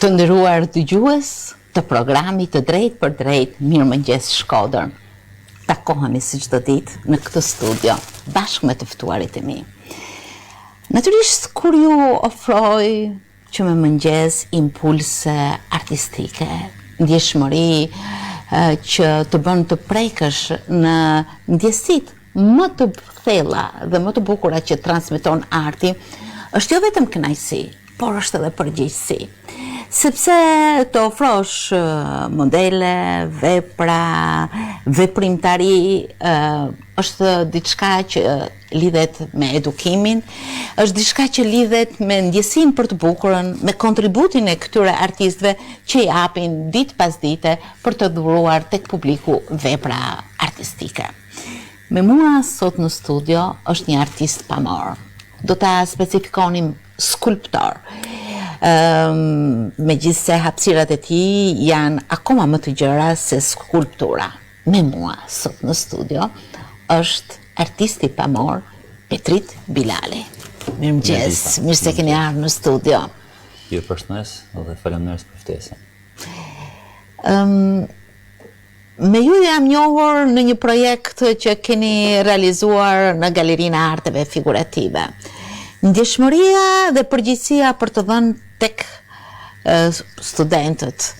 Të nderuar dëgjues të programit të Drejt për Drejt, Mirëmëngjes Shkodër. Takohemi si çdo ditë në këtë studio bashkë me të ftuarit e mi. Natyrisht kur ju ofroj që me mëngjes impulse artistike, ndjeshmëri që të bën të prekësh në ndjesitë më të thella dhe më të bukura që transmeton arti, është jo vetëm kënaqësi, por është edhe përgjegjësi. Sepse të ofrosh modele, vepra, veprimtari, është diçka që lidhet me edukimin, është diçka që lidhet me ndjesinë për të bukurën, me kontributin e këtyre artistëve që japin ditë pas dite për të dhuruar tek publiku vepra artistike. Me mua sot në studio është një artist pamor. Do ta specifikonim skulptor. Megjithse hapësirat e tij janë akoma më të gjëra se skulptura. Me mua sot në studio është artisti pamor Petrit Bilali. Mirëmëngjes, mirë se keni ardhur në studio. Ju përshëndes dhe faleminderit për ftesën. Me ju jam njohur në një projekt që keni realizuar në Galerinë e Arteve Figurative. Ndjeshmëria dhe përgjegjësia për të dhënë tek studentët,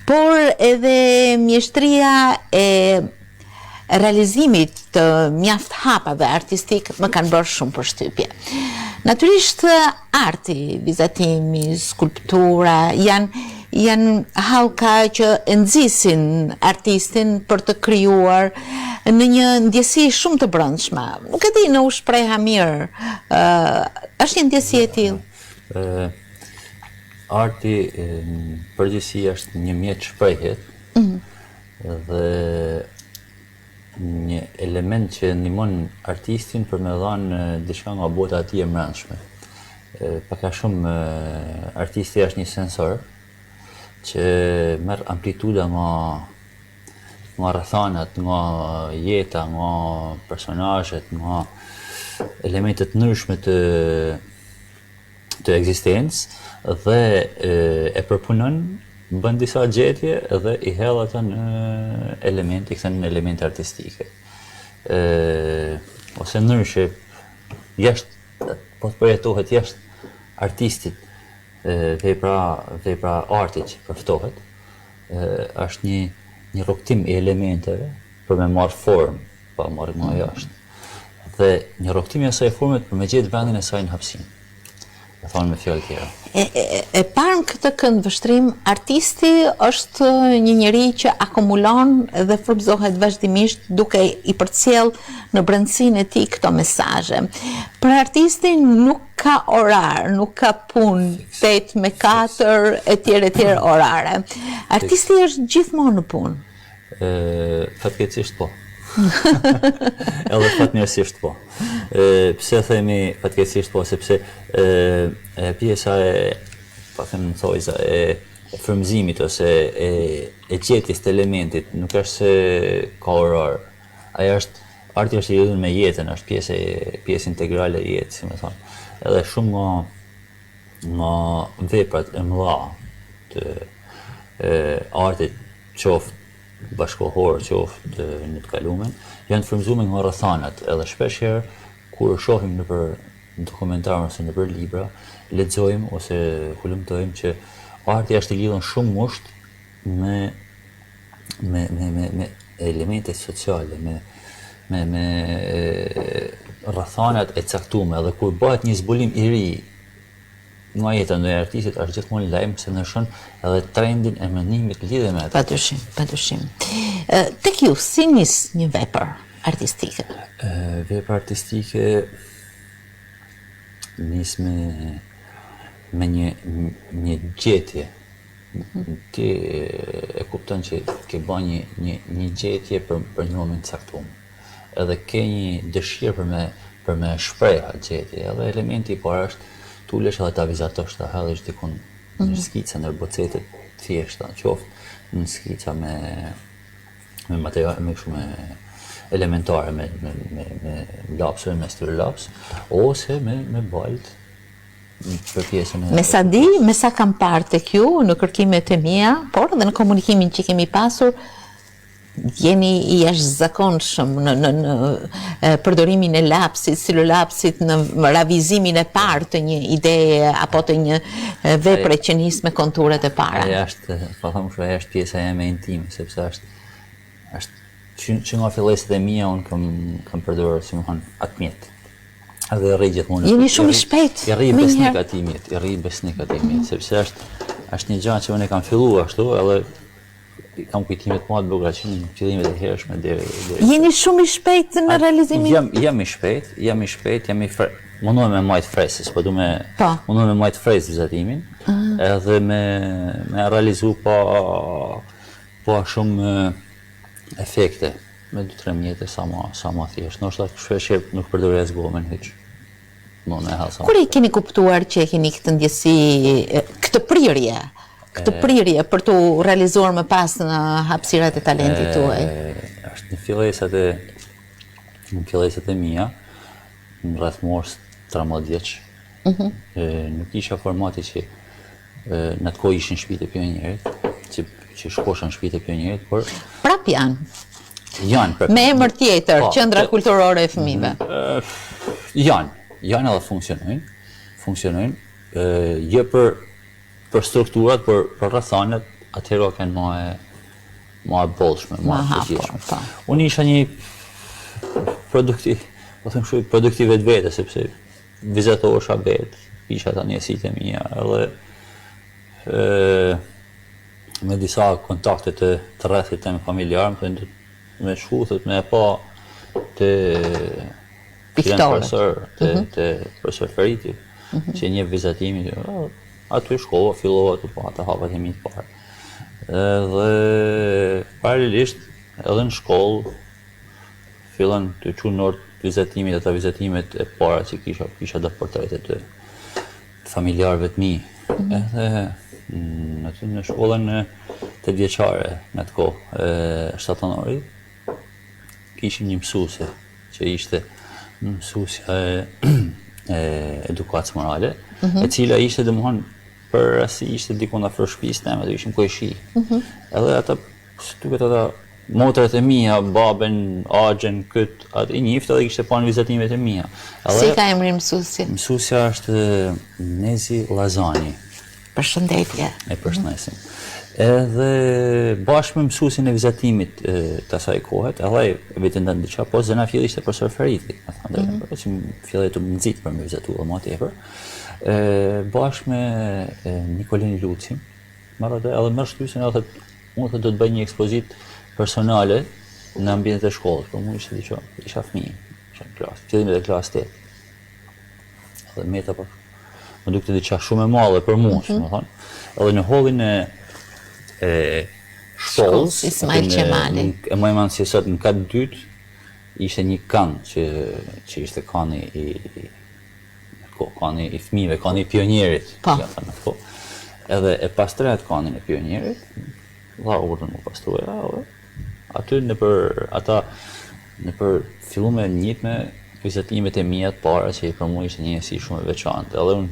por edhe mjeshtria e realizimit të mjaft hapave artistik më kanë bërë shumë përshtypje. Natyrisht arti, vizatimi, skulptura janë hallka që nxisin artistin për të krijuar në një ndjesi shumë të brendshme. Nuk e di, në u shpreha mirë. Është një ndjesi e tillë. Arti përgjithësi është një mjet shprehjet dhe një element që ndihmon artistin për me dhënë diçka nga bota e tij e brendshme. Pak a shumë artisti është një sensor që merr amplituda nga rrethanat, nga jeta, nga personazhet, nga elementet ndryshme të ekzistencë dhe e përpunon, bën disa gjetje dhe i hedh ata në elemente, i kthen në elemente artistike. Ose ndryshe, jashtë, po të përjetohet jashtë artistit, vepra artit që përftohet, është një rrugtim i elementeve për me marrë formë, pa marrë nga jashtë. Dhe një rrugtim i asaj forme për me gjetë vendin e saj në hapësinë. E thonë me fjalë tjera. E parë në këtë këndvështrim, artisti është një njeri që akumulon dhe frymëzohet vazhdimisht duke i përcjell në brendësinë e tij këto mesazhe. Për artistin nuk ka orar, nuk ka punë 8 me 4 etj orare. Artisti është gjithmonë në punë. Fatkeqësisht po. Edhe fatmirësisht po. Pse themi fatkeqësisht po, sepse pjesa e frymëzimit ose e gjetjes të elementit nuk është se ka orar. Arti është i lidhur me jetën, është pjesë integrale e jetës, si më thonë. Edhe shumë nga veprat e mëdha të artit, qoftë bashkohor, qoftë në të kalumen, janë frymëzuar nga rrethanat, edhe shpesh herë kur shohim nëpër dokumentar ose nëpër libra, lexojmë ose hulumtojmë që arti është i lidhur shumë ngushtë me elemente sociale, me rrethanat e caktuara, dhe kur bëhet një zbulim i ri nga jeta ndonjë artistit, është gjithmonë lajm se ndryshon edhe trendin e mendimit lidhur me atë. Patyshim. Tek ju si nis një vepër artistike? Vepër artistike nis me një gjetje. Ti e kupton që ke bën një gjetje për një moment caktuar. Edhe ke një dëshirë për me shpreh atë gjetje, edhe elementi i parë është tulesh edhe ta vizatosh, ta hallësh dikun në skica, në bocete thjeshta, qoftë në skica me materiale me shumë elementare, me lapsë, me styrlaps, ose me balt për pjesën Me sa di, me sa kam parë tek ju në kërkimet e mia, por edhe në komunikimin që kemi pasur, jeni i jashtëzakonshëm në përdorimin e lapsit, silolapsit, në ravizimin e parë të një ideje apo të një vepre që nis me konturet e para. Ajo është, po them kështu, ajo është pjesa ime intime, sepse është që nga filleset e mia unë kam përdorur, si më thonë, atë mjet. Edhe rri gjithmonë. Jeni shumë i shpejt. I rri besnik atij mjet, sepse është një gjë që unë e kam filluar ashtu, edhe kam kujtimet më të bukura që në fillimet e hershme deri. Jeni shumë i shpejt në realizimin? Jam i shpejt, mundohem me majt fresh, mundohem me majt fresh vizatimin, edhe me realizu pa shumë efekte, me 2-3 mjete sa ma thjesht. Nështë shpesh nuk përdori as gomën hiç. Kur e keni kuptuar që e keni këtë ndjesi, këtë prirje për të realizuar më pas në hapësirat e talentit tuaj? Është në filleset e mia, në rreth moshës 13 vjeç. Nuk isha formati që në atë kohë ishin shtëpitë e pionierit, që shkosha në shtëpitë e pionierit, por prap janë. Janë. Me emër tjetër, Qendra Kulturore e Fëmijëve. Janë edhe funksionojnë. Jo për strukturat, por për rrethanet, atëherë kanë më e bollshme, më e përgjithshme. Unë isha një produktiv vetë, sepse vizatohesha vetë, isha ta njësitë e mia, edhe me disa kontakte të rrethit tim familjar, me shkutët, me pa të profesor Feriti, që një vizatimi, aty shkova, fillova të pa të hapat e mi të parë. Dhe paralelisht, edhe në shkollë, fillan të qunë nërë vizatimit, ata vizatimet e para që kisha dhe portretet të familjarëve të mi. Edhe në shkollën të vjeqare, në të kohë, shtatanori, kishim një mësuese që ishte mësuesja e edukatës morale, e cila ishte domethënë për rasti ishte diku në afër shtëpisë teme, do ishim koishi. Edhe ata duket ata motrat e mia, baben, axhen, atë i njifte dhe kishte pa në vizatimet e mia. Si ka emrin mësuesi? Mësuesja është Nezi Lazani. Përshëndetje. E përshëndesim. Edhe bashkë me mësuesin e vizatimit të asaj kohet, edhe vetë ndan diçka, po zëna filli ishte profesor Feriti, që filloi të më nxit për me vizatu edhe më tepër. Bashkë me Nikolin Lucin, edhe më shtysin edhe unë do të bëj një ekspozitë personale në ambientet e shkollës, por unë isha fëmijë, isha në klasë, fillimet e klasë 8. Edhe meta po më dukte diçka shumë e madhe për mua, domethënë. Edhe në hallin e shkollës, Ismail Qemali. E më iman si sot në katë dytë, ishte një kanë që ishte kanë i fëmijëve, kanë i pionierit. Edhe e pastrehet kanë e pionierit, dha urdhën më pastruja, aty nëpër filluam me njëjtë me vizatimet e mia të para që për mua ishte një si shumë e veçantë. Edhe unë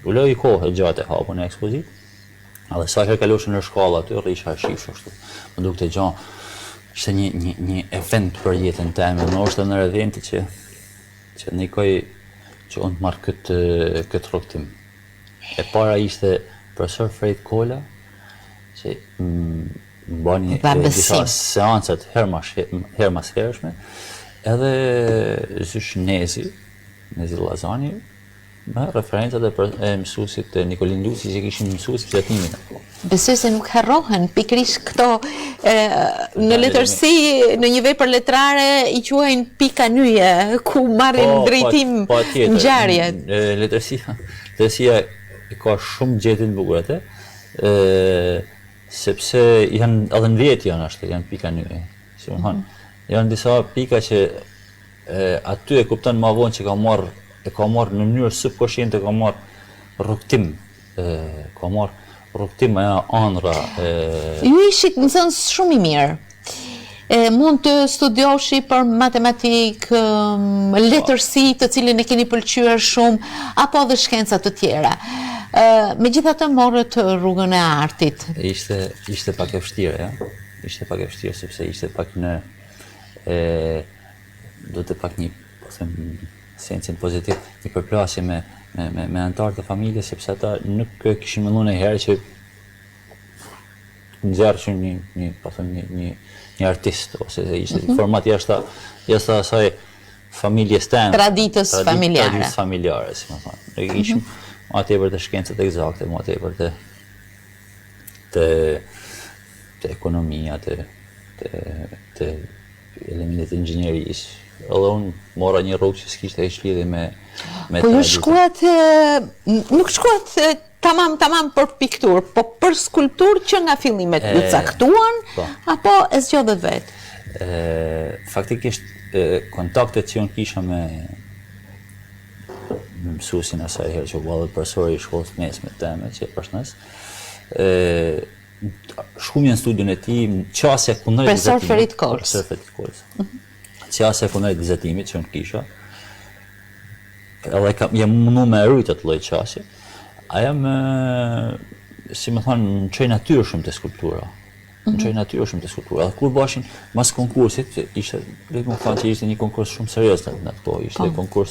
u loj kohë gjatë e hapun e ekspozitë. Edhe sa herë kalosh në shkollë aty rrisha shish ashtu. Më dukte ishte një event për jetën time, më është në eventi që nikoj që unë të marr këtë rrugtim. E para ishte profesor Frejt Kola, që bani disa seancat her mas hershme, edhe zysh Nezi Lazani, me referencat e mësuesit Nikolin Luci që kishin mësues vizatimin. Besoj se nuk harrohen pikërisht këto në letërsi, në një vepër letrare i quajnë pika nyje, ku marrin drejtim ngjarjet. Letërsia ka shumë gjetje të bukura atë, sepse janë edhe në vjet janë pika nyje. Si më thonë, janë disa pika që aty e kupton më vonë që ka marrë në mënyrë subkonsciente, ka marrë rrugtim, ajo ëndra. Ju ishit nxënës shumë i mirë. mund të studioshi për matematik, letërsi të cilin e keni pëlqyer shumë, apo dhe shkenca të tjera. Megjithatë morët rrugën e artit. Ishte pak e vështirë, ja? Ishte pak e vështirë, sepse ishte pak në do të pak një, po them, sensin pozitiv, një përplasje me antarë të familje, sepse ata nuk kishin menduar ndonjëherë që nxjerrëshin një artist, ose ishte një format jashtë asaj familjes teme. Traditës familjare. Traditës familjare, si më thonë. Ne ishim më tepër të shkencët eksakte, më tepër të ekonomia, të elementet e inxhinierisë. Edhe unë mora një rrugë që s'kishte hiç lidhje me po ju shkuat, nuk shkuat tamam për piktur, po për skulptur që nga fillimet ju caktuan, apo e zgjodhet vetë? Faktikisht, kontaktet që unë kisha me mësuesin asaj herë që u bë profesori i shkollës mesme teme, që e përshëndes, shkumi në studion e tij, qasja kundër Profesor Ferit Kolës. Qasja kundër vizatimit që unë kisha, edhe jam mundu me rujt atë lloj qasje, aja si më thonë, në çoj natyrshëm të skulptura. Edhe kur bashin mas konkursit, ishte, le të thonë që ishte një konkurs shumë serios në atë kohë, ishte konkurs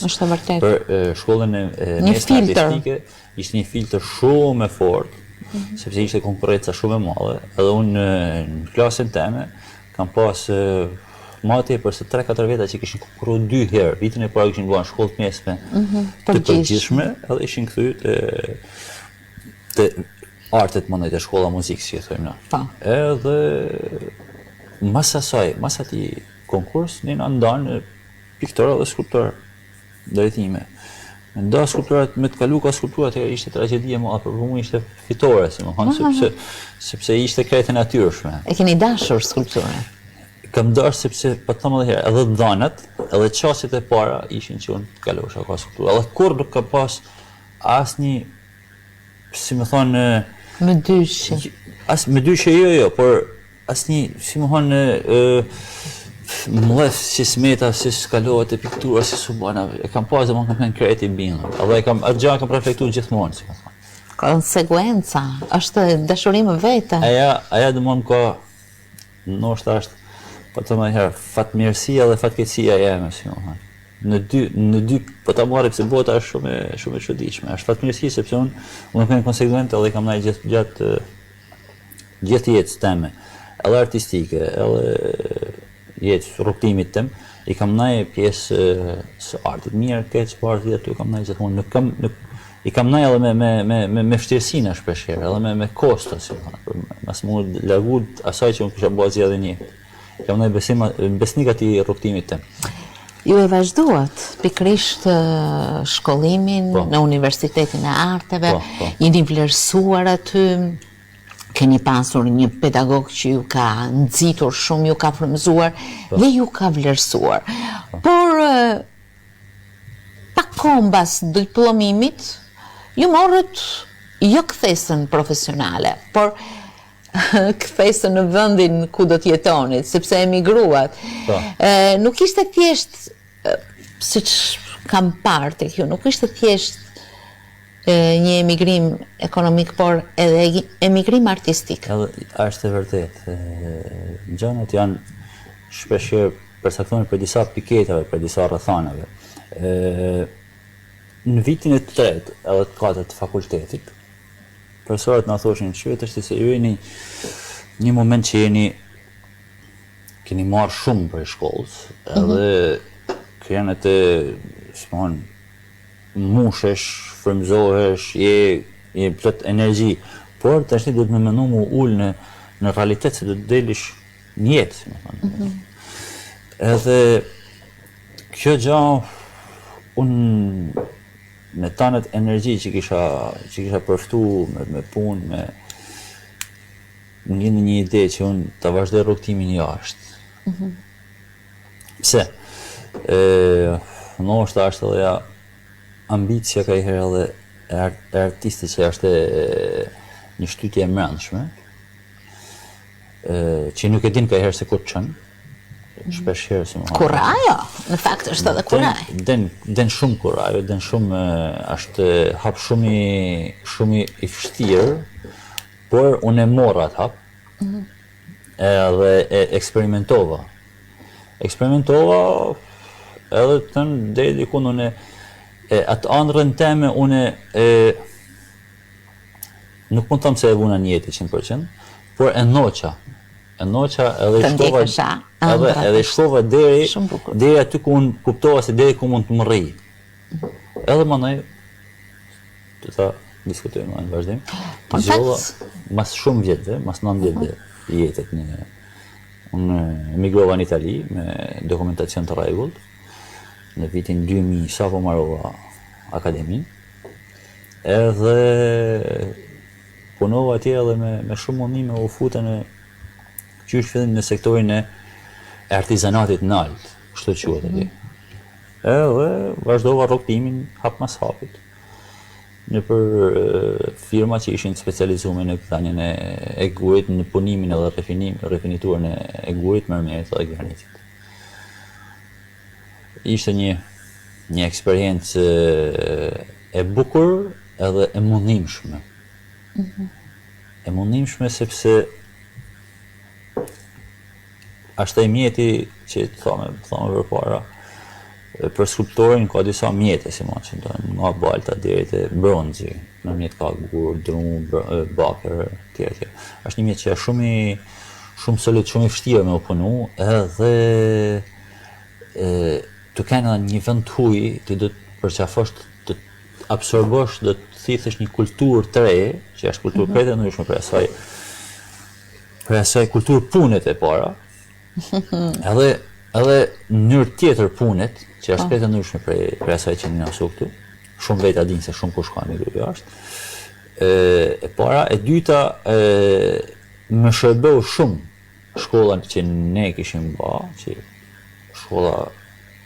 për shkollën e mesme artistike, ishte një filtër shumë e fortë, sepse ishte konkurrenca shumë e madhe, edhe unë në klasën teme kam pas ma tepër se 3-4 veta që kishin konkurruar 2 herë, vitin e parë kishin bërë shkollë mesme të përgjithshme, edhe ishin kthyer te artet më të shkolla muzikës, që thojmë na. Edhe mas atij konkurs ne na ndanë piktor dhe skulptor drejtime. Nda skulpturat me të kalu ka skulpturat ishte tragjedia më, për mua ishte fitore, si më thonë, sepse ishte krejt e natyrshme. E keni dashur skulpturën? Kam dashur sepse, po të them edhe herë, edhe dhanat, edhe qasjet e para ishin që unë të kalosha ka skulptura. Edhe kur nuk ka pas asnjë, si më thonë, më dyshje. Më dyshje jo, por asnjë, si më thonë, mlef si smeta, si skalohet e piktura, si subana, e kam pas dhe më kam thënë krejt i bindë. Edhe atë gjë kam reflektuar gjithmonë, si më thonë. Konsekuenca, është dashurim vete. Aja dëmon ka, ndoshta është, po të më herë, fatmirësia dhe fatkeqësia jeme, si më thonë. Në dy, po ta marrë, pse bota është shumë e çuditshme. Është fatmirësi sepse unë kam konsekuente edhe kam ndaj gjatë jetës teme, edhe artistike, edhe jetës rrugtimit tim, i kam ndaj pjesë së artit mirë, keq, po arti aty kam ndaj gjithmonë. I kam ndaj edhe me vështirësinë shpeshherë, edhe me kosto, si më thonë, mas mu largu asaj që unë kisha bërë zgjedhje një. Kam ndaj besnik atij rrugtimit tim. Ju e vazhduat pikrisht shkollimin në Universitetin e Arteve, jeni vlerësuar aty, keni pasur një pedagog që ju ka nxitur shumë, ju ka frymëzuar dhe ju ka vlerësuar. Por pak kohë mbas diplomimit, ju morët jo kthesën profesionale, por kthesën në vendin ku do të jetonit, sepse emigruat. Nuk ishte thjesht, siç kam parë tek ju, nuk ishte thjesht një emigrim ekonomik, por edhe emigrim artistik. Është e vërtet. Gjanat janë shpeshherë përcaktuar për disa piketave, për disa rrethanave. Në vitin e 3 edhe të 4 të fakultetit, profesorët na thoshin që është se ju jeni një moment që keni marrë shumë për shkollës, edhe keni të, si më thonë, mushesh, frymëzohesh, je plot energji, por tash duhet më mendu mu ul në realitet se do të delish në jetë, si më thonë. Edhe kjo gjë unë me tanët energji që kisha përftu me punë, në një ide që unë të vazhdoj rrugtimin jashtë. Pse? Ndoshta është edhe ambicia ka i herë edhe e artistit që është një shtytje e mbrëmshme, që nuk e din ka i herë se kur të qënë, shpesh herë si Kurajo, në fakt është edhe kuraj. Den shumë kurajo, den shumë është hap shumë i vështirë, por unë e morra atë hap. Edhe e eksperimentova. Edhe të deri diku unë atë ëndrrën teme unë nuk mund të them se e vuna në jetë 100%, por e noqa edhe shkova deri aty ku unë kuptova se deri ku mund të më rri. Edhe mandej të ta diskutojmë në vazhdim. Zgjolla mas shumë vjetëve, mas 9 vjetëve jetët unë emigrova në Itali me dokumentacion të rregullt në vitin 2000 sapo mbarova akademin. Edhe punova atje edhe me shumë mundime u futën qysh fillim në sektorin e artizanatit në alt, kështu quhet atje. Edhe vazhdova rrogtimin hap mas hapit nëpër firma që ishin specializuar në këtanjen e gurit, në punimin edhe refiniturën e gurit, mërmerit dhe granitit. Ishte një eksperiencë e bukur edhe e mundimshme. E mundimshme sepse ashtë e mjeti që të thome përpara, për skulptorin ka disa mjete, si ma që nga balta deri te bronzi, në mjet ka gur, drum, bakër, tjere. Është një mjet që është shumë solid, shumë i vështirë me u punu, edhe të kenë një vend të huj, ti do të përqafosh, të absorbosh, do të thithësh një kulturë të re, që është kulturë krejtë e ndryshme për asaj kulturë punet e para, edhe njërë tjetër punet, që është krejtë e ndryshme për asaj që një asu këtu, shumë veta dinë se shumë kush ka emigruar jashtë. E para, e dyta, më shërbeu shumë shkolla që ne kishim ba, që shkolla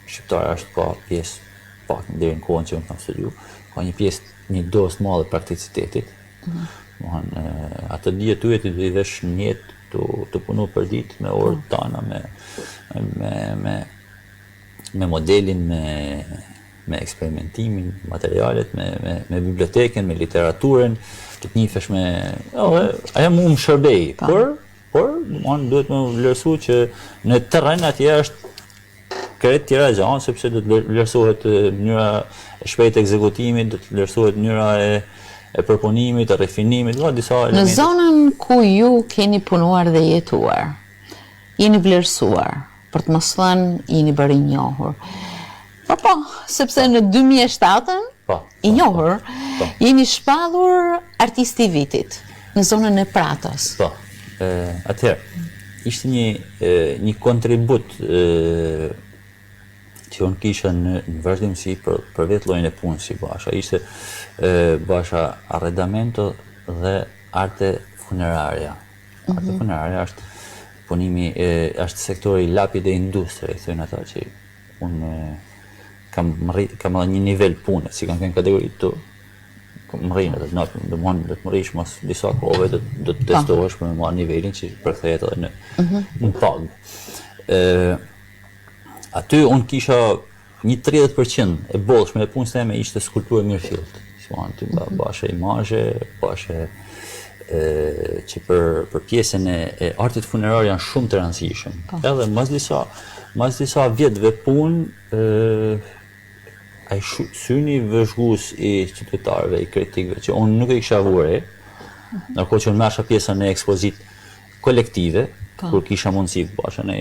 shqiptare është ka pjesë pak deri në kohën që unë kam studiu, ka një pjesë, një dosë madhe prakticitetit. Atë ditë tuaj ti do i vesh në jetë të punu për ditë me orët tana, me modelin, me eksperimentimin, materialet, me biblioteken, me literaturën, të të njifesh me... Aja mu më shërbej, por duhet më vlerësu që në terren atje është kretë tjera gjanë, sepse do të vlerësohet mënyra e shpejtë ekzekutimit, do të vlerësohet mënyra e përpunimit, e refinimit, ka disa elemente. Në zonën ku ju keni punuar dhe jetuar, jeni vlerësuar, për të mos thënë jeni bërë i njohur. Po, sepse në 2007-ën, i njohur, jeni shpallur artisti i vitit, në zonën e Pratës. Po, atëherë, ishte një kontribut që unë kisha në vazhdimësi për vetë llojin e punës që basha. Ishte basha arredamento dhe arte funeraria. Arte funeraria është punimi, është sektori i lapit dhe industrie, thënë ata që unë kam edhe një nivel pune, si kanë kategori të më rrinë, do të më rrish mas disa kohëve, do të testohesh për me marrë nivelin që përkthehet edhe në pagë. Aty unë kisha një 30% e bollshme e punës teme ishte skulpturë mirëfillt. Bashe imazhe, bashe që për pjesën e artit funerar janë shumë të rëndësishëm. Edhe mas disa vjetëve punë, ai syni vëzhgues i qytetarëve, i kritikëve, që unë nuk e kisha vure, ndërkohë që unë merrsha pjesën në ekspozit kolektive, kur kisha mundësi bashe në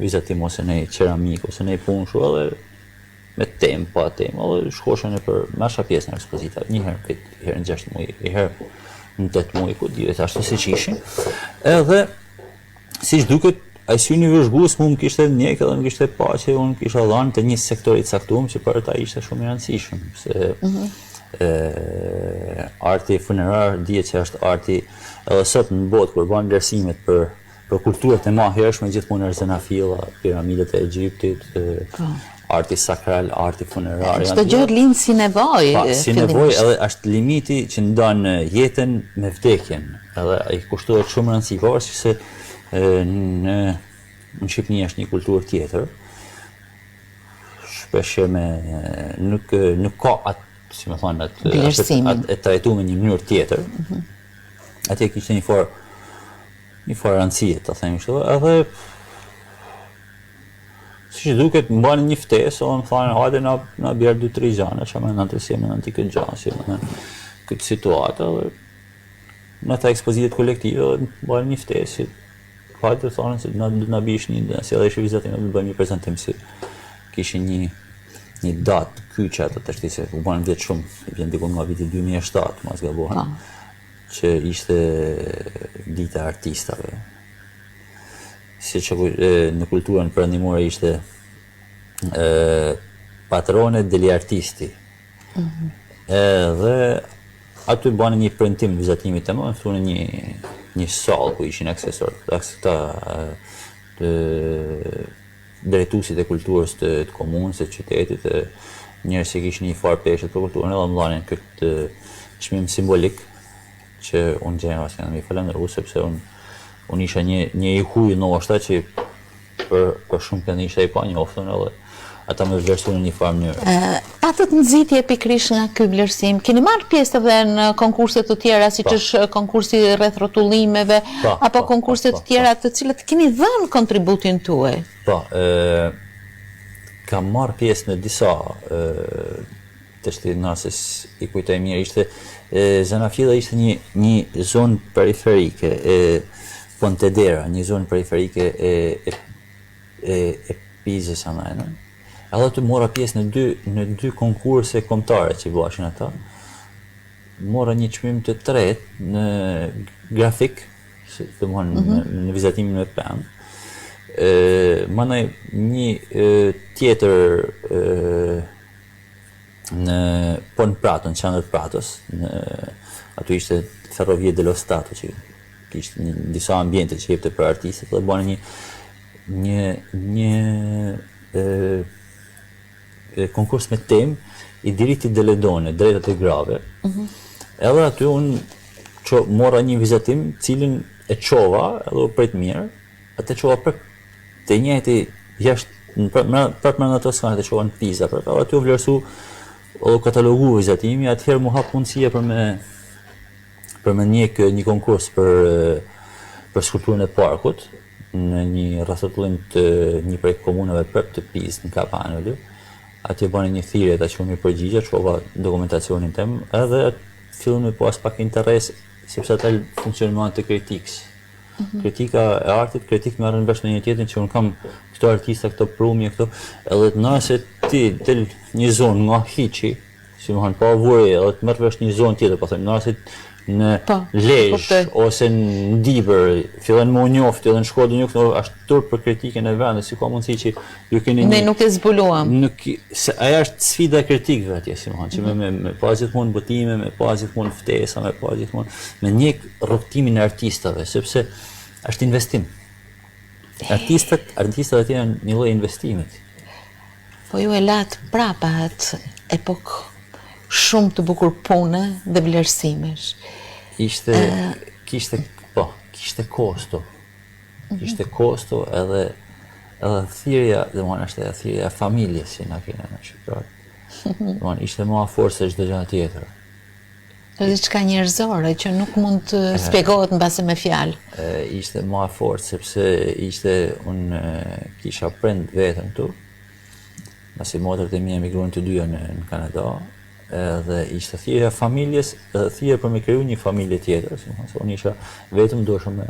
vizatim ose në ceramik ose në punë shu edhe me temë, pa temë, edhe shkoshen e për mersha pjesë në ekspozita, një herë në 6 muaj, një herë në 8 muaj, ku divet ashtu si që ishin. Edhe, si që duket, ai syni vëzhgues mu më kishte njek edhe më kishte pa që unë kisha dhanë të një sektorit caktuar që për ta ishte shumë i rëndësishëm, se arti funerar dihet që është arti edhe sot në botë kur bën vlerësimet për kulturët e mahershme, gjithmonë është Zenafilla, piramidet e Egjiptit, arti sakral, arti funerar. Çdo gjë lind si nevojë. Si nevojë, edhe është limiti që ndan jetën me vdekjen, edhe ai kushtohet shumë rëndësi, pavarësisht se në Shqipëni është një kulturë tjetër, shpesh nuk ka atë, si më thonë, atë trajtu me një mënyrë tjetër. Atje kishte një farë rëndësie, ta themi kështu, edhe siç duket mbani një ftesë, më thonë, hajde na bjerë 2-3 gjana, që më nëntë si më nëntë këtë gjana, si më nëntë këtë situatë, dhe në ta ekspozitet kolektive, mbani një ftesë, hajde thonë se na bish si edhe ishte vizatim, do bëjmë një prezantim si kishin një datë kyçe atë të shtisë, u banë vjet shumë, vjen diku nga viti 2007, mas gabohen, që ishte dita e artistave. Si që në kulturën perëndimore ishte patrone degli artisti. Edhe aty bane një printim vizatimit të më, në një sallë ku ishin këta drejtuesit e kulturës të komunës, të qytetit, njerëz që kishin një farë peshë për kulturën, edhe më dhanin këtë çmim simbolik që unë gjenë më i falenderu, sepse unë isha një i huj ndoshta që për shumë kënd isha i pa njoftën, edhe ata më vlerësuan në një farë mënyrë. Patët nxitje pikërisht nga ky vlerësim, keni marrë pjesë edhe në konkurse të tjera, siç është konkursi rreth rrotullimeve, apo konkurse të tjera të cilat keni dhënë kontributin tuaj? Po, kam marrë pjesë në disa, të shti nëse i kujtoj mirë, ishte Zanafilla ishte një zonë periferike e Pontedera, një zonë periferike e Pizës anajnë. Edhe të mora pjesë në dy konkurse kombëtare që i bashin ata. Mora një çmim të tretë në grafik, në vizatimin me penë. Mandej një tjetër në Pont Praton, qendër Pratos, aty ishte Ferrovie dello Stato, që kishte disa ambiente që jepte për artistët, dhe bane një konkurs me temë i diritti delle donne, drejtat e grave. Edhe aty unë mora një vizatim, cilin e qova, edhe u prit mirë, atë qova për të njëjti jashtë, për në ato s'kanë të qova në Pisa, edhe aty u vlerësu o katalogu vizatimi, atëherë mu hap mundësia për me një konkurs për skulpturën e parkut, në një rrethotullim të një prej komunave prep të Pizë, në Kapanoli. Atje bane një thirrje ta që më përgjigja, çova dokumentacionin tem, edhe fillon me pas pak interes, sepse ata funksionon të kritikës. Kritika e artit, kritik me arën vesh me një tjetrin, që unë kam këto artista, këto prumje, këto, edhe nëse ti del një zonë nga hiçi, si më hanë pa vuri, edhe të merr vesh një zonë tjetër, po them, nëse në Lezhë ose në Dibër, fillen më u njoftë, edhe në Shkodër një këto është turp për kritikën e vendit, si ka mundësi që ju keni ne nuk e zbuluam. Aja është sfida e kritikëve atje, si më hanë, që me pas gjithmonë botime, me pas gjithmonë ftesa, me pas gjithmonë me një rrugtimin e artistave, sepse është investim. Artistët atje janë një lloj investimit. Po ju e latë prapa atë epokë shumë të bukur pune dhe vlerësimesh. Kishte kosto. Kishte kosto edhe thirrja, domethënë është edhe thirrja e familjes që na kena në shqiptar. Domethënë ishte më afër se çdo gjë tjetër. Është diçka njerëzore që nuk mund të shpjegohet mbase me fjalë. Ishte më afër sepse unë kisha prind vetëm këtu. Pasi motrat e mia emigruan të dyja në Kanada. Dhe ishte thirrja e familjes, thirrja për me kriju një familje tjetër, si më thonë, unë isha vetëm dosha me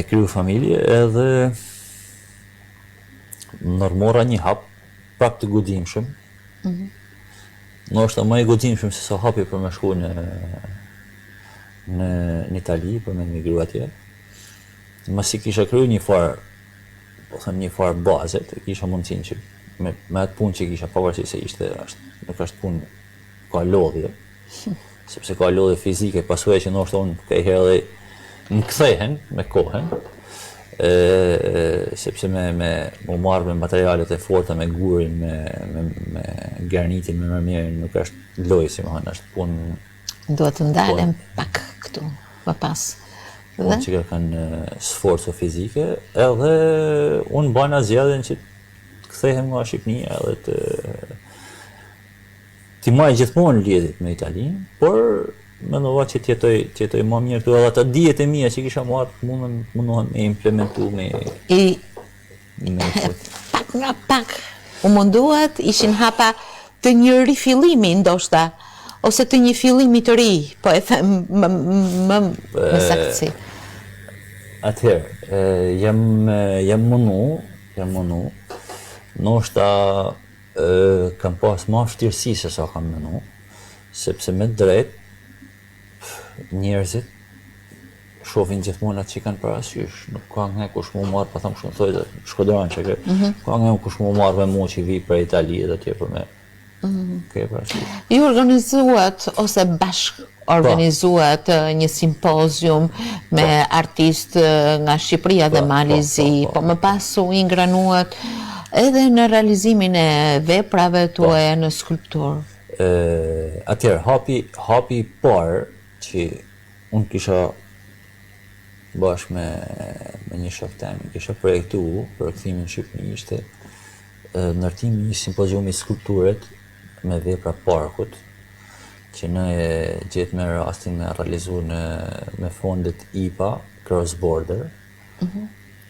kriju familje, edhe nërmora një hap prap të godimshëm. Ndoshta më i godimshëm se sa hapi për me shku në Itali, për me emigru atje. Masi kisha kriju një farë baze, kisha mundësin që me atë punë që kisha pavarësisht se nuk është punë ka lodhje, sepse ka lodhje fizike, pasuaj që ndoshta unë këherë edhe më kthehen me kohën, sepse me marrë me materialet e forta, me gurin, me granitin, me mërmjerin, nuk është lojë, si më hanë, është punë. Duhet të ndalem pak këtu, më pas. unë që kërkan sforco fizike, edhe unë bana zjadhen që të kthehem nga Shqipnia edhe ti maj gjithmonë lidhjet me Italinë, por mendova që t'jetoj më mirë këtu, edhe ato dijet e mia që kisha marrë mundohem me implementu me pak nga pak u munduat, ishin hapa të një rifillimi ndoshta, ose të një fillimi të ri, po e them më saktësi. Atëherë, jam mundu, ndoshta kam pas ma vështirësi se sa kam mënu, sepse me drejt, njerëzit shohin gjithmonë atë që kanë parasysh, nuk ka nga kush mu marrë, pa thamë shumë thoi dhe shkodran që ka nga kush mu marrë me mu që vi për Itali dhe tje për me. Ju organizuat ose bashk organizuat një simpozium me artistë nga Shqipëria dhe Malizi, po më pas u ingranuat edhe në realizimin e veprave tuaja në skulpturë. Atëherë, hapi parë që unë kisha bashkë me një shok temi, kisha projektu për kthimin në Shqipëri, ishte ndërtimi një simpoziumi skulpturet me vepra parkut, që në e gjetë me rastin me realizu me fondet IPA, Cross Border,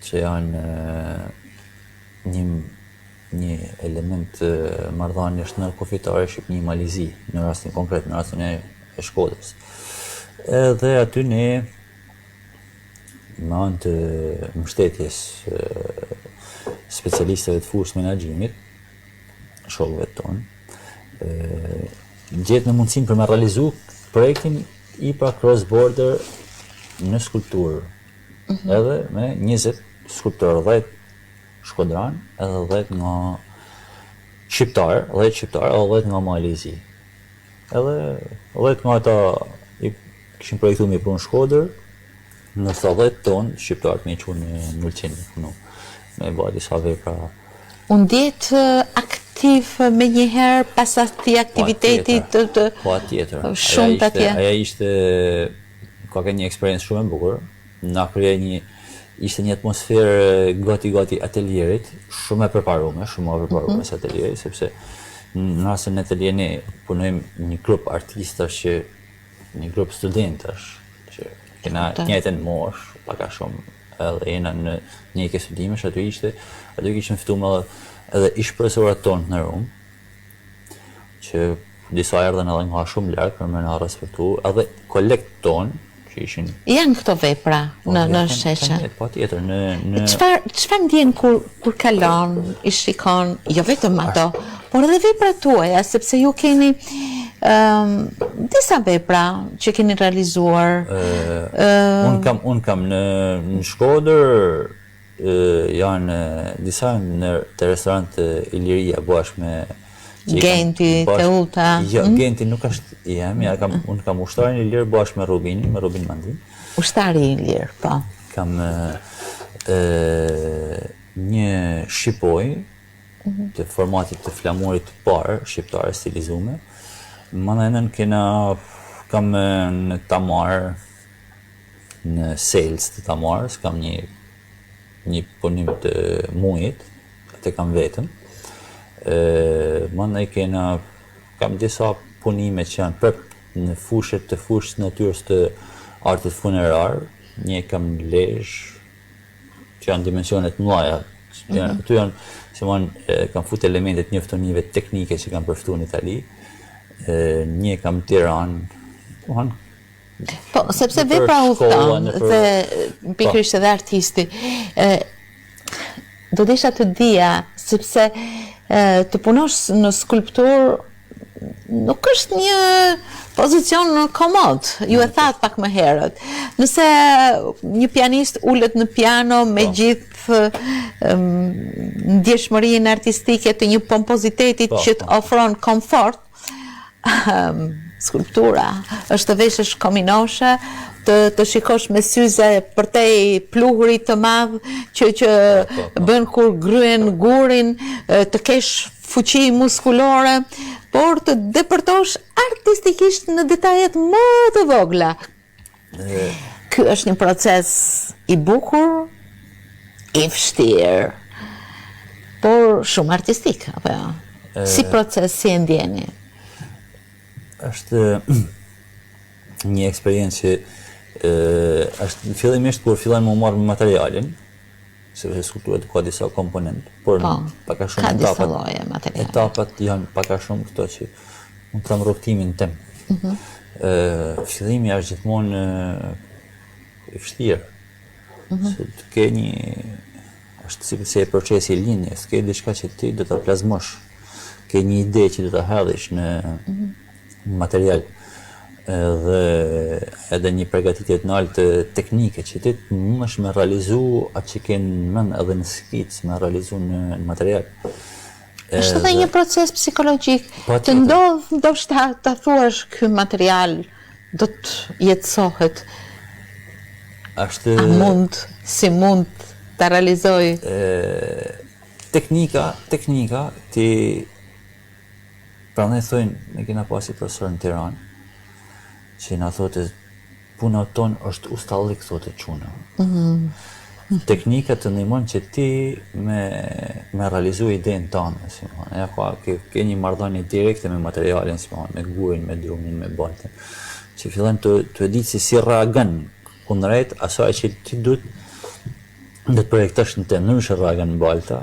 që janë një element marrëdhënies ndërkufitare Shqipëri-Malizi, në rastin konkret, në rastin e Shkodrës. Edhe aty ne, me anë të mbështetjes specialistëve të fushës menaxhimit, shokëve tonë, gjetë në mundësinë për me realizu projektin IPA Cross Border në skulpturë, edhe me 20 skulptorë, 10 Shkodran, edhe 10 nga shqiptarë, 10 edhe 10 nga Malizi. Edhe 10 nga ata këshim projektu me punë Shkodër, në 10 tonë shqiptarët me që në Mulqeni, me ba disa vepra. Unë djetë aktiv me njëherë pas ati aktivitetit të shumë të atje? Aja ishte, ka një eksperiencë shumë e bukur, na krye ishte një atmosferë gati atelierit, shumë e përparume së atelierit, sepse në rastin e atelier ne punojmë një grup artistash, një grup studentash, që kena njëjtën mosh, paka shumë, edhe jena në njëjke studimesh, aty kishim fituar edhe ish profesorat tonë në Rum, që disa erdhen edhe nga shumë larg për me na respektu, edhe kolekt tonë, janë këto vepra në sheshe? Po tjetër, Çfarë ndjen kur kalon, i shikon, jo vetëm ato, por edhe vepra tuaja, sepse ju keni disa vepra që keni realizuar. Unë kam në Shkodër, janë disa të restorant Iliria bashkë me Genti, Teuta. Jo, Genti nuk është jam, unë kam ushtarin Ilir bashkë me Rubin Mandin. Ushtari Ilir, po. Kam një shqipoj të formatit të flamurit të parë, shqiptare stilizume. Manajnën kam në Tamar, në sales të Tamarës, kam një punim të mujit, atë kam vetëm. Mandaj kam disa punime që janë prep në fushës natyrës të artit funerar, një kam në Lezhë, që janë dimensionet mëdha. Këtu janë, kam fut elementet njoftonive teknike që kam përftuar në Itali, një kam në Tiranë, po, sepse vepra udhton dhe pikërisht edhe artisti, do desha të dija, sepse të punosh në skulptur nuk është një pozicion komod, ju e thatë pak më herët. Nëse një pianist ullet në piano me gjithë ndjeshmërinë artistike të një pompozitetit që të ofron komfort, skulptura është të veshësh kominoshe, të shikosh me syze përtej pluhurit të madh që bën kur gryen gurin, të kesh fuqi muskulore, por të depërtosh artistikisht në detajet më të vogla. ky është një proces i bukur, i vështirë, por shumë artistik, apo jo? Si proces, si e ndjeni? Është një eksperiencë që është fillimisht kur fillojnë më marrë me materialin, sepse skulptura ka disa komponentë, por pak a shumë ka disa lloje materiale. Etapat janë pak a shumë këto që unë kam rrugtimin tim. Fillimi është gjithmonë i vështirë. Se të ke është si e procesi i linjës, ke diçka që ti do ta plazmosh, ke një ide që do ta hedhish në material, dhe edhe një përgatitje të lartë teknike që ti mundesh me realizu atë që ke në mend edhe në skicë, me realizu në material. Është edhe një proces psikologjik. Të ndodh ndoshta ta thuash ky material do të jetësohet. Si mund ta realizoj? Teknika ti prandaj thonë, ne kena pasi profesor në Tiranë që na thotë puna tonë është ustallik, thotë çuna. Teknika të ndihmon që ti me realizu idenë tënde, si më thonë. Ja ke një marrëdhënie direkte me materialin, si më thonë, me gurin, me drunin, me baltën. Që fillon të di si reagon kundrejt asaj që ti duhet të projektosh në të ndryshe reagon në balta.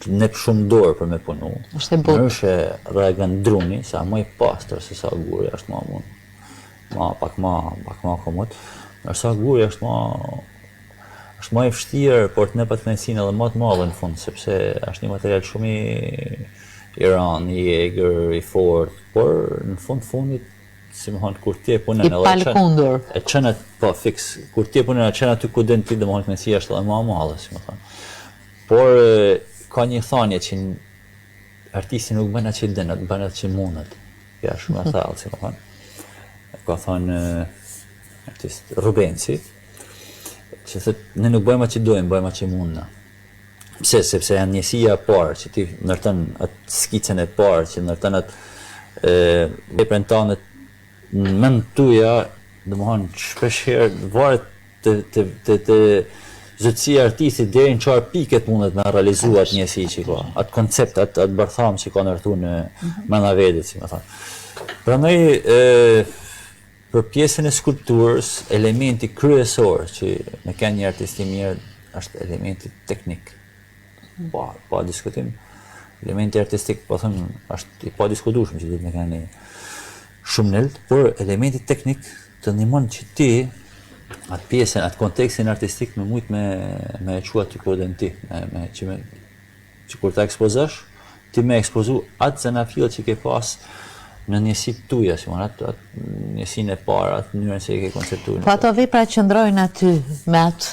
Ne për shumë dorë për me punu. Nërëshe reagon druni, sa më i pastër se sa guri është ma mund. Pak ma komod. Nërsa guri është ma i vështirë, por të ne për të mesin edhe ma të madhe në fund, sepse është një material shumë i ran, i egrë, i fort, por në fundit, si më thonë, kur ti e punën e qenet, po fix, kur ti e punën e qenet aty ku den ti, dhe më thonë të mesia është edhe ma madhe, si më thonë. Por ka një thanje që artisti nuk bën atë që den, bën atë që mundet. Ja, shumë e thallë, si më thonë. Ka thonë artist Rubensi, që thëtë, ne nuk bëjmë atë që dojmë, bëjmë atë që mundna. Pse? Sepse janë njësia e parë, që ti ndërton atë skicën e parë, që ndërton atë veprën tënde në mend tuja, domethënë shpeshherë varet të zotësia e artistit deri në çfarë piket mundet me realizu atë njësi që ka, atë koncept, atë bërtham që ka ndërtuar në menda vetit, si më thonë. Prandaj për pjesën e skulpturës, elementi kryesor që me kanë një artist i mirë është elementi teknik. Pa diskutim. Elementi artistik, po them, është i pa diskutueshëm që duhet me kanë shumë nelt, por elementi teknik të ndihmon që ti atë pjesën, atë kontekstin artistik me mujt me e qua ty kur dhe në ti, që kur ta ekspozosh, ti me ekspozu atë zanafilët që ke pas në njësit tuja, si atë njësin e parë, atë njërën se i ke konceptuar. Po ato vepra qëndrojnë aty me atë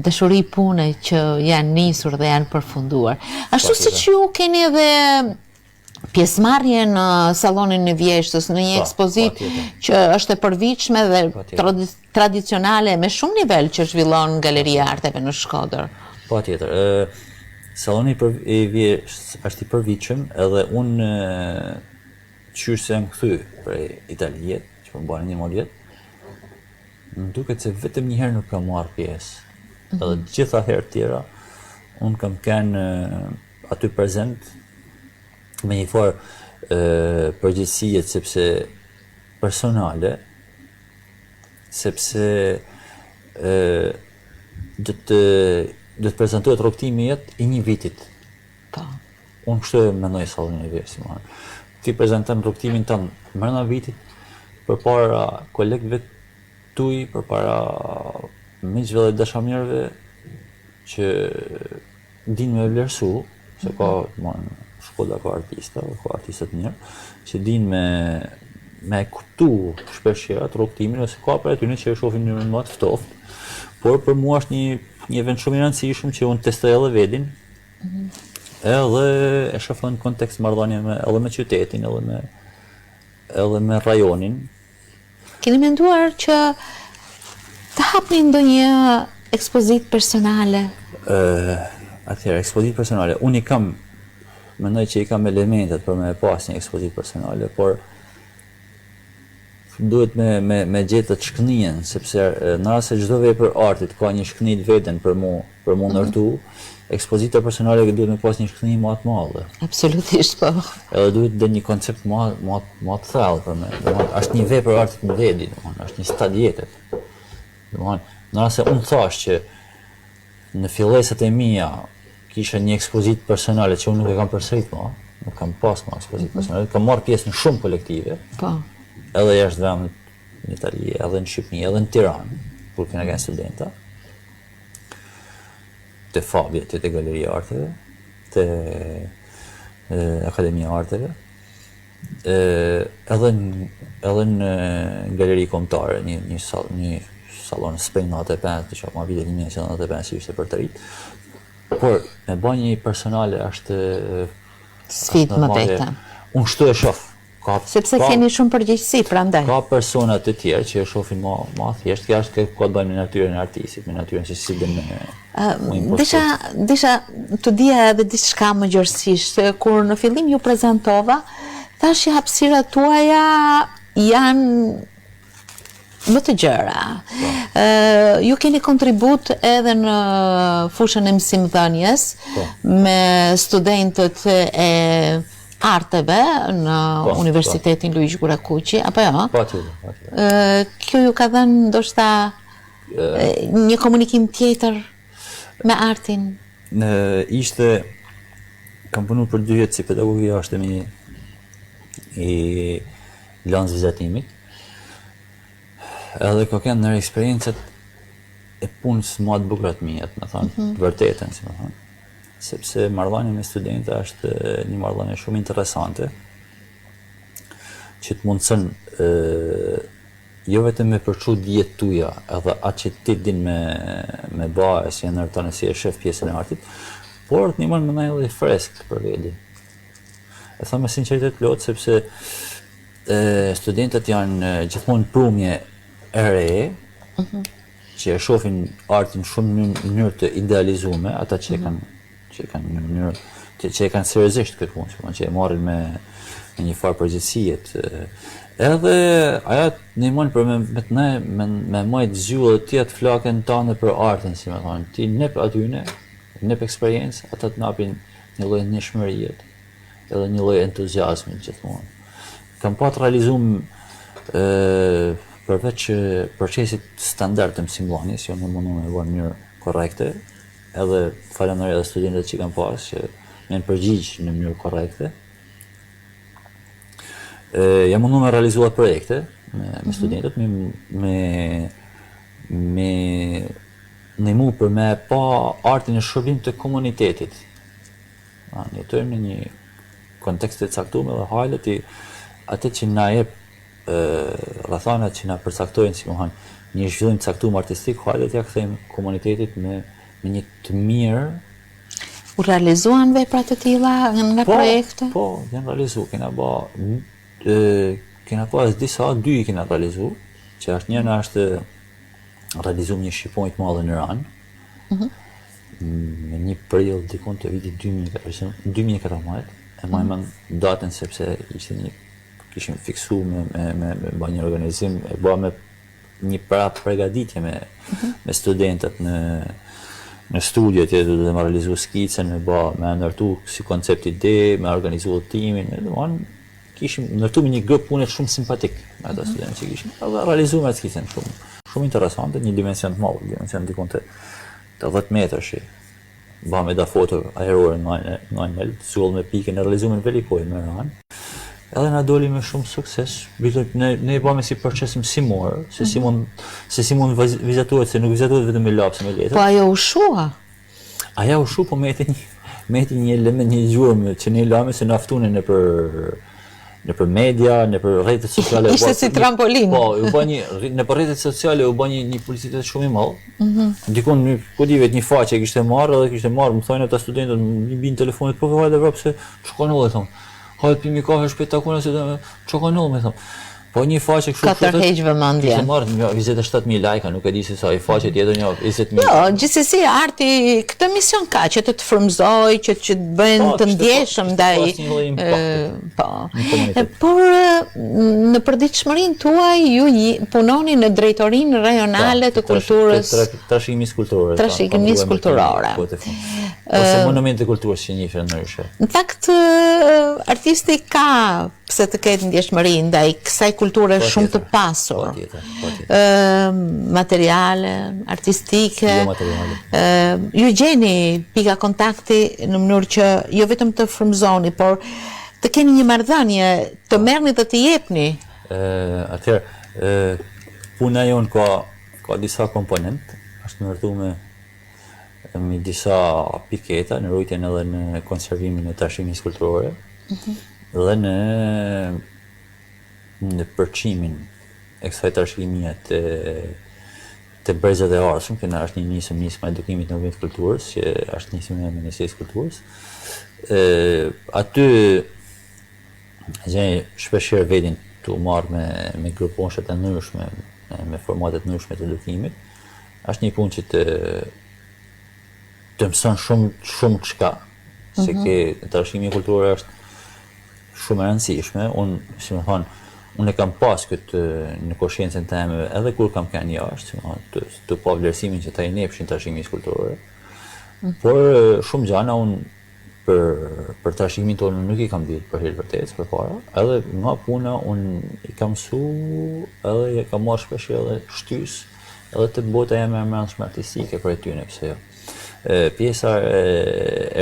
dëshuri pune që janë nisur dhe janë përfunduar. Ashtu si që ju keni edhe pjesëmarrje në sallonin e vjeshtës, në një ekspozit që është e përvitshme dhe tradicionale me shumë nivel që zhvillon Galeria Arteve në Shkodër. Patjetër. Salloni i vjeshtës është i përvitshëm edhe unë qysh se jam kthy prej Italijet, që më bani 11 vjet, më duket se vetëm një herë nuk kam marrë pjesë. Edhe gjitha herë tjera unë kam kanë aty prezent me një farë përgjithësie sepse personale, sepse do të prezantohet rrugtimi jetë i një vitit. Unë kështu e mendoj sallonin e vjeshtës, ti prezanton rrugtimin tënd brenda vitit përpara kolegëve tuaj, përpara miqve dhe dashamirëve që dinë me vlerësu, se ka shkolla ka artista, ka artistat mirë, që dinë me kuptu shpeshherë atë rrugtimin, ose ka për aty që e shohin në më të ftoftë, por për mua është një event shumë i rëndësishëm që unë testoj edhe vetin, edhe e shoh në kontekst marrëdhënie edhe me qytetin, edhe me rajonin. Keni menduar që të hapni ndonjë ekspozit personale? Atëherë, ekspozit personale. Unë mendoj që i kam elementet për me pas një ekspozit personale, por duhet me gjetë të shkënien, sepse në rast se çdo vepër artit ka një shkënie të veten për mu ndërtu, ekspozita personale duhet me pas një shkënie më të madhe. Absolutisht, po. Edhe duhet dhe një koncept më të thellë për me. Është një vepër artit më vedi, është një stad jetet. Në rast se unë thash që në fillesat e mia kisha një ekspozitë personale që unë nuk e kam përsërit më, nuk kam pas më ekspozitë personale, kam marrë pjesë në shumë kolektive. Po. Edhe jashtë vendit në Itali, edhe në Shqipëri, edhe në Tiranë, kur kena qenë studenta. Te Fabia, te Galeria e Arteve, te Akademia e Arteve, edhe në Galeri Kombëtare, një salon Spring 95, që ma vite 1995 që ishte për të rritë. Por, me ba një personale është sfidë më vete. Unë shtu e shoh. Sepse keni shumë përgjegjësi, prandaj. Ka persona të tjerë që e shohin më thjesht, kjo është ka të bëjë me natyrën e artistit, me natyrën se si bën me Desha të dija edhe diçka më gjërësisht, kur në fillim ju prezentova, thash që hapësirat tuaja janë më të gjëra. Ju keni kontribut edhe në fushën e mësimdhënies me studentët e arteve në Universitetin Luigi Gurakuqi, apo jo? Kjo ju ka dhënë ndoshta një komunikim tjetër me artin? Kam punu për 2 vjet si pedagog i jashtëm i lancë vizatimit. Edhe ka kënë nërë eksperiencat e punës më të bukura të mia, me thonë, të vërtetën, si me thonë. Sepse marrëdhënia me studentë është një marrëdhënie shumë interesante, që të mundson jo vetëm me përçu dijet tuja, edhe atë që ti din me bëhe, si e ndërton si e shef pjesën e artit, por të ndihmon me ndonjë edhe freskët për vedi. E them me sinqeritet plot, sepse studentët janë gjithmonë prumje e re, që e shohin artin shumë në mënyrë të idealizume, ata që e kanë në mënyrë, që e kanë seriozisht këtë punë, që e marrin me një farë përgjithësijet. Edhe aja ndihmon për me majtë zhjullë të tjetë flakën tane për artin, si me thonë. Ti nep atyne, nep eksperiencë, ata të napin një lloj nishmërijet, edhe një lloj entuziazmit gjithmonë. Kam pas realizum përveç procesit standard të mësimdhënies, jo në mundu me bërë në mënyrë korrekte, edhe falenderoj edhe studentët që kanë pas, që janë përgjigj në mënyrë korrekte. Jam mundu me realizuar projekte me studentët, me ndihmu për me pa artin e shërbim të komunitetit. Jetojmë në një kontekst të caktuar dhe hajlet atë që na jep rrethanat që na përcaktojnë, si më thonë, një zhvillim të caktuar artistik, hajlet ja kthejmë komunitetit me një të mirë. U realizuan vepra të tilla nga projekte? Po, janë realizuar. Kena pas disa, 2 i kena realizuar, që njëna është realizuar një shqiponjë të madhe në Iran, me 1 prill dikon të vitit 2014, e majmën datën sepse kishim fiksu me ba një organizim, e ba me një përgatitje me studentët në studio, që do të me realizu skicën, me ndërtu si koncept ide, me organizu timin, kishim ndërtu me një grup punet shumë simpatik me ata studentë që kishim, dhe realizu me skicën shumë interesante, një dimension të madh, dimension dikon të 10 metrash, ba me da foto aerore në anjel, sull me pikën e realizumin velikoj me ranë. Edhe na doli me shumë sukses. Ne e bëmë si proces mësimor, se si mund vizatohet, se nuk vizatohet vetëm me lapse me letër. Po ajo u shua? Aja u shu, po me eti një element, një gjurmë që ne lame se naftunin në për media, në për rrjetet sociale. Ishte si trampolin. Po, në për rrjetet sociale u bë një publicitet shumë i madh. Dikon po di vet një faqe kishte marrë, më thonë ata studentët, më bin telefonit, po vajte vrap se çka ndodhi thonë. Hajt pimi kafe shpejt takuna se çka ndodh, më thonë. Po një faqe kështu Ka tërheq vëmendje. Kishte marrë 27.000 lajka, nuk e di se sa i faqe tjetër një 20.000. Jo, gjithsesi arti këtë mision ka që të fërmëzoj, që të bëjnë të ndjeshëm ndaj po. Por në përditshmërinë tuaj ju punoni në drejtorinë rajonale të kulturës, trashëgimisë kulturore. Trashëgimisë kulturore. Ose monumente kulturës që njihen ndryshe. Në fakt artisti ka pse të ketë ndjeshmëri ndaj kësaj kulture shumë të pasur. Materiale, artistike. Ju gjeni pika kontakti në mënyrë që jo vetëm të frymëzoni, por të keni një marrëdhënie, të merrni dhe të jepni. Atëherë, puna jonë ka disa komponent, është ndërtuar me disa piketa në rujtjen edhe në konservimin e trashëgimisë kulturore. Dhe në përqimin e kësaj trashëgimie të brezat e ardhshëm, që është një nismë e edukimit në vend kulturës, që është nismë e Ministrisë Kulturës. Aty shpeshherë vetin të marrë me gruponshet e ndryshme, me formatet ndryshme të edukimit. Është një punë që të mëson shumë çka, se ke trashëgimi kulturore është shumë e rëndësishme. Unë e kam pas këtë në koshiencën time edhe kur kam qenë jashtë, të pa vlerësimin që ta i nepshin trashëgimisë kulturore. Por shumë gjana unë për trashëgimin tonë nuk i kam ditë për hir vërtet përpara, edhe nga puna unë i kam mësu edhe i kam marrë shpesh edhe shtys edhe të bota jam e mbrëmshme artistike për tyne, pse jo. Pjesa e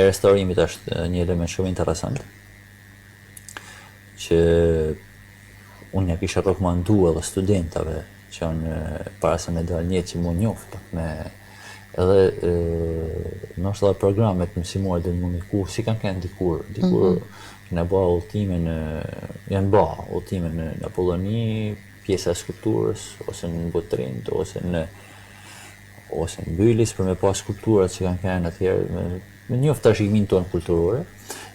restaurimit është një element shumë interesant, që unë ja kisha rekomandu edhe studentave që janë para se me dalë një që mu njoftë edhe nështë dhe programet mësimore dhe më miku si kanë kënë dikur këna ba ullëtime në Apolloni, pjesa e skulpturës, ose në Botrind, ose në Bylis për me pas skulpturat që kanë kënë atjerë me njoftë trashëgimin tonë kulturore.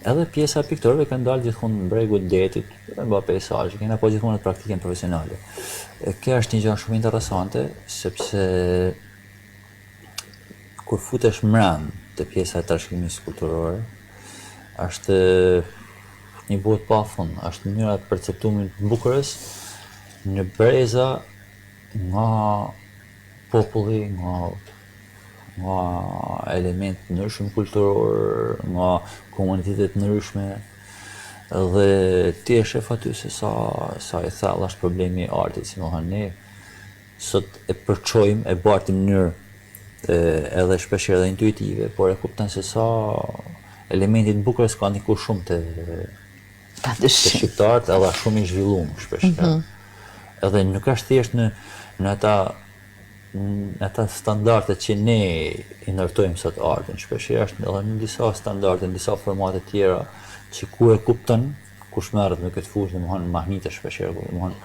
Edhe pjesa e piktorëve kanë dalë gjithmonë në bregu të detit, me ba peisazhe, kena po gjithmonë atë praktikën profesionale. Kjo është një gjë shumë interesante, sepse kur futesh mbrëm te pjesa e trashëgimisë kulturore, është një botë pafund, është mënyra e perceptimit të bukurës në breza nga populli, nga element ndryshëm kulturor, nga komunitetet ndryshme, dhe ti e shef aty se sa i thellë është problemi i artit, si më thënë ne sot e përçojmë, e bartim në mënyrë edhe shpeshherë edhe intuitive, por e kupton se sa elementi i bukurës ka ndikur shumë te shqiptarët, edhe shumë i zhvilluar shpeshherë. Edhe nuk është thjesht në ata standarde që ne i ndërtojmë sot artin, shpeshherë është edhe në disa standarde, në disa formate tjera, që kur e kupton, kush merret me këtë fushë, domethënë mahnite shpeshherë, domethënë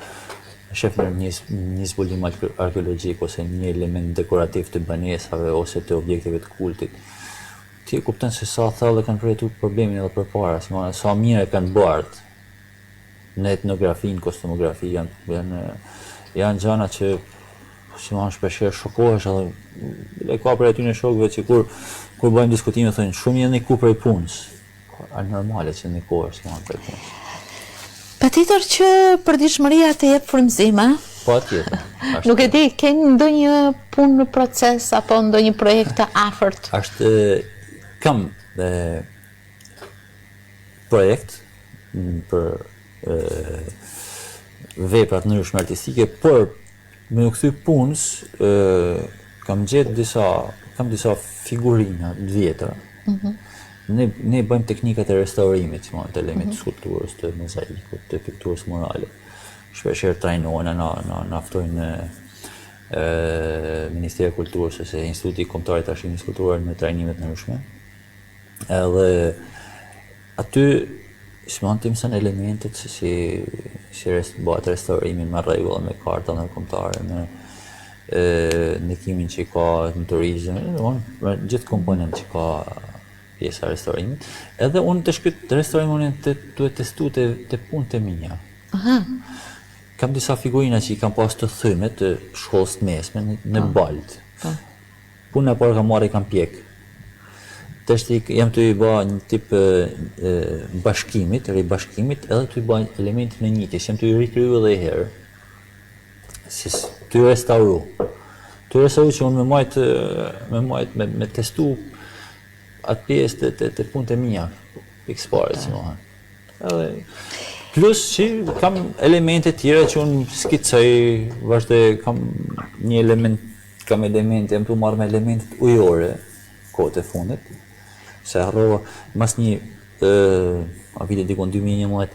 shef në një zbulim arkeologjik ose një element dekorativ të banesave ose të objekteve të kultit. Ti e kupton se sa thellë kanë përjetuar problemin edhe përpara, sa mirë e kanë bërë në etnografinë, kostumografi, janë gjëra që si më shpeshherë shokohesh edhe ka për aty në shokëve që kur bëjmë diskutime thonë shumë janë ku prej punës. Është normale që ndikohesh prej punës. Patjetër që përditshmëria të jep frymëzime. Patjetër. Nuk e di, keni ndonjë punë në proces apo ndonjë projekt të afërt? Kam projekt për veprat ndryshme artistike, por me u kthy punës, kam gjetë disa figurina të vjetra. Ne bëjmë teknikat e restaurimit, të elementit të skulpturës, të mozaikut, të pikturës murale. Shpeshherë trajnohen, na ftojnë Ministria e Kulturës ose Instituti Kombëtar i Trashëgimisë Kulturore në trajnimet e ndryshme. Edhe aty të mëson elementet se si bëhet restaurimi me rregulla, me karta ndërkombëtare, me ndikimin që ka në turizëm, gjithë komponent që ka pjesa e restaurimit. Edhe unë të shkryt restaurimin të testu të punët e mia. kam disa figurina që i kam pas të thyme të shkollës të mesme në Balt. Puna e parë kam marrë i kam pjek. Tashti jam të i ba një tip bashkimit, ribashkimit, edhe të i ba elementin e njëjtës, jam të i rikryu edhe herë. Si të i restauru. Të i restauru që unë me testu atë pjesë të punët e mija, pikës pare, si më hanë. Plus që kam elemente tjera që unë skicoj, vazhdoj, kam një element, kam elemente, jam të marrë me elementet ujore, kohët e fundit, se harrova, mas një, a vite dikon 2011,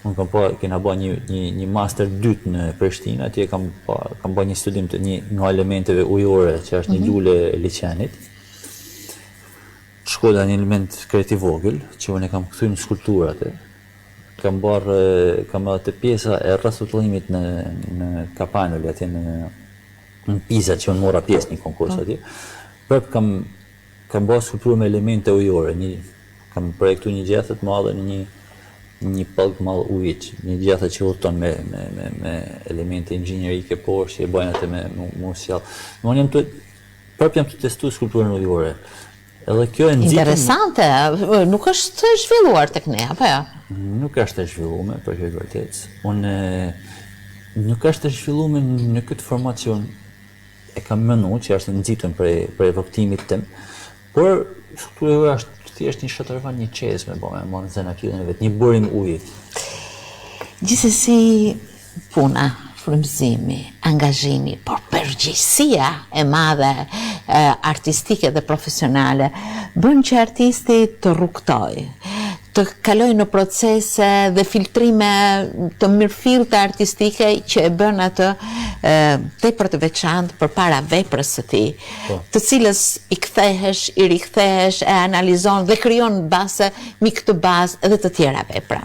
unë kena ba një master 2 në Prishtinë, atje kam ba një studim të nga elementeve ujore, që është një lule e liqenit. Shkolla një element kreativ vogël, që unë e kam këthy në skulpturat kam edhe të pjesa e rrethullimit në Kapanoli, atje në Pisa, që unë mora pjesë një konkurs atje. Prap kam bërë skulpturë me elemente ujore, kam projektu një gjethet madhe në një pëllk madhe ujit, një gjethet që udhton me elemente inxhinjerike poshtë, që e bajnë atë me musjall. Prap jam të testu skulpturën ujore. Edhe kjo e nxitëm... Interesante, nuk është zhvilluar tek ne, apo jo? Nuk është e zhvillume, për këtë vërtet. Unë nuk është e zhvillume në këtë formacion e kam mënu, që është nxitëm për evoktimit tim, por skulptura është thjesht një shëtërvan, një qezme, me në zena kyllën e vetë, një burim ujit. Gjithsesi puna, frymëzimi, angazhimi, por përgjegjësia e madhe artistike dhe profesionale bën që artisti të rrugtojë, të kaloj në procese dhe filtrime të mirëfillte artistike që e bën atë tepër të veçantë përpara veprës së tij, të cilës i kthehesh, i rikthehesh, e analizon dhe krijon base mbi këtë bazë edhe të tjera vepra.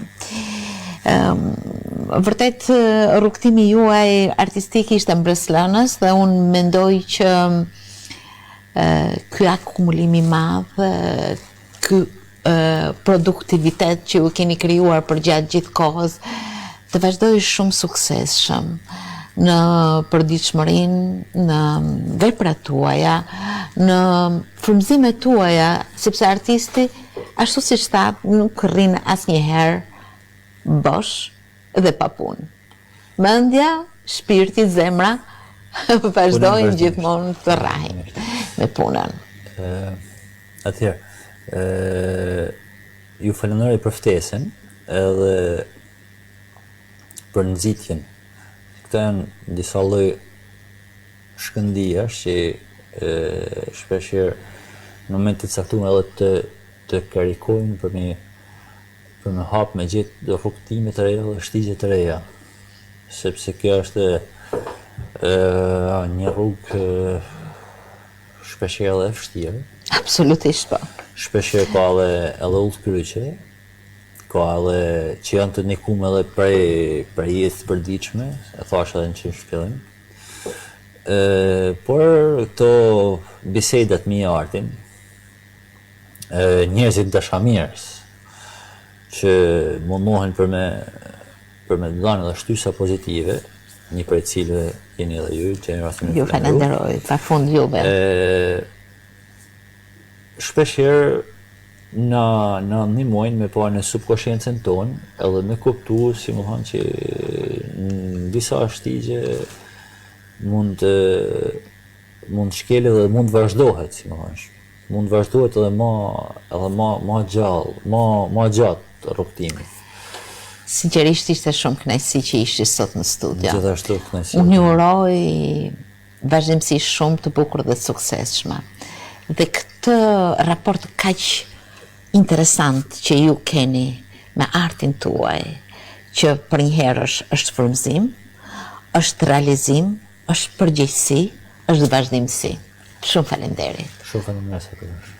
Vërtet rrugtimi juaj artistik ishte mbreslënës dhe unë mendoj që ky akumulimi i madh, ky produktivitet që u keni krijuar për gjatë gjithë kohës të vazhdojë shumë suksesshëm në përditshmërinë, në veprat tuaja, në frymëzimet tuaja, sepse artisti, ashtu siç thatë, nuk rrin asnjëherë bosh dhe pa punë. Mendja, shpirti, zemra vazhdojnë gjithmonë të rrahin me punën. Atëherë, ju falenderoj për ftesën edhe për nxitjen. Këta janë disa lloj shkëndijash që shpeshherë në momente të caktuara edhe të karikojnë për me hapë me gjithë rrugtime të reja dhe shtigje të reja. Sepse kjo është një rrugë shpeshherë edhe e vështirë. Absolutisht po. Shpeshherë ka edhe udhkryqe, ka edhe që janë të ndikuar edhe prej jetës të përditshme, e thash edhe në shpjellim. Por këto bisedat me artin, njerëzit dashamirës, që mundohen për me dhënë edhe shtysa pozitive, një prej cilëve jeni edhe ju, që në rastin e Ju falenderoj, pafund juve. Shpeshherë na ndihmojnë me pa në subkonsciencën tonë, edhe me kuptu, si më thonë që në disa shtigje mund shkelë dhe mund vazhdohet, si më thonë. Mund vazhdohet edhe ma gjallë, ma gjatë rrugtimi. Sinqerisht ishte shumë kënaqësi që ishi sot në studio. Gjithashtu kënaqësi. Unë ju uroj vazhdimsi shumë të bukur dhe të suksesshme. Dhe këtë raport kaq interesant që ju keni me artin tuaj, që për një herë është frymëzim, është realizim, është përgjegjësi, është vazhdimsi. Shumë faleminderit. Shumë faleminderit.